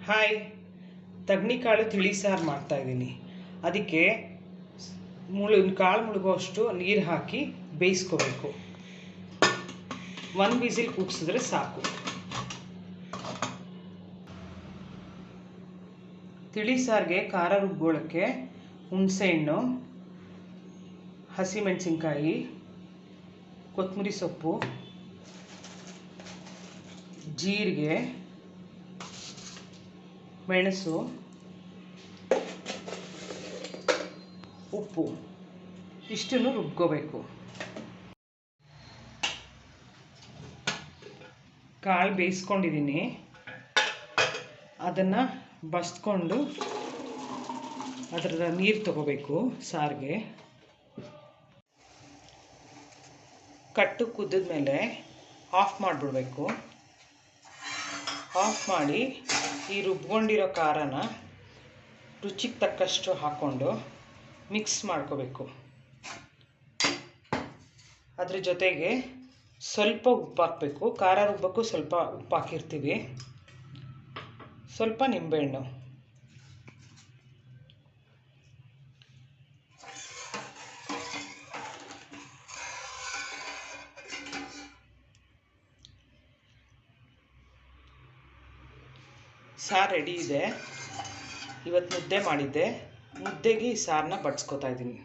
Hi, ತಗ್ನಿಕಾಳು ತಿಳಿ ಸಾರು ಮಾಡ್ತಾಯಿದ್ದೀನಿ. ಅದಕ್ಕೆ ಕಾಳು ಮುಳುಗುವಷ್ಟು ನೀರು ಹಾಕಿ ಬೇಯಿಸ್ಕೋಬೇಕು. 1 ವಿಸಿಲ್ ಕೂಗಿಸಿದ್ರೆ ಸಾಕು. ತಿಳಿ ಸಾರಿಗೆ ಖಾರ ರುಬ್ಕೊಳ್ಳೋಕ್ಕೆ ಹುಣಸೆಹಣ್ಣು, ಹಸಿಮೆಣಸಿನ್ಕಾಯಿ, ಕೊತ್ತಂಬರಿ ಸೊಪ್ಪು, ಜೀರಿಗೆ, ಮೆಣಸು, ಉಪ್ಪು ಇಷ್ಟನ್ನು ರುಬ್ಕೋಬೇಕು. ಕಾಳು ಬೇಯಿಸ್ಕೊಂಡಿದ್ದೀನಿ, ಅದನ್ನು ಬಸ್ಕೊಂಡು ಅದರ ನೀರು ತಗೋಬೇಕು. ಸಾರಿಗೆ ಕಟ್ಟು ಕುದ್ದಿದ್ಮೇಲೆ ಆಫ್ ಮಾಡಿಬಿಡ್ಬೇಕು. ಆಫ್ ಮಾಡಿ ಈ ರುಬ್ಕೊಂಡಿರೋ ಖಾರನ ರುಚಿಗೆ ತಕ್ಕಷ್ಟು ಹಾಕ್ಕೊಂಡು ಮಿಕ್ಸ್ ಮಾಡ್ಕೋಬೇಕು. ಅದ್ರ ಜೊತೆಗೆ ಸ್ವಲ್ಪ ಉಪ್ಪು ಹಾಕಬೇಕು. ಖಾರ ರುಬ್ಬಕ್ಕೂ ಸ್ವಲ್ಪ ಉಪ್ಪು ಹಾಕಿರ್ತೀವಿ. ಸ್ವಲ್ಪ ನಿಂಬೆಹಣ್ಣು, ಸಾರು ರೆಡಿ ಇದೆ. ಇವತ್ತು ಮುದ್ದೆ ಮಾಡಿದ್ದೆ. ಮುದ್ದೆಗೆ ಈ ಸಾರನ್ನ ಬಡಿಸ್ಕೊತಾ ಇದ್ದೀನಿ.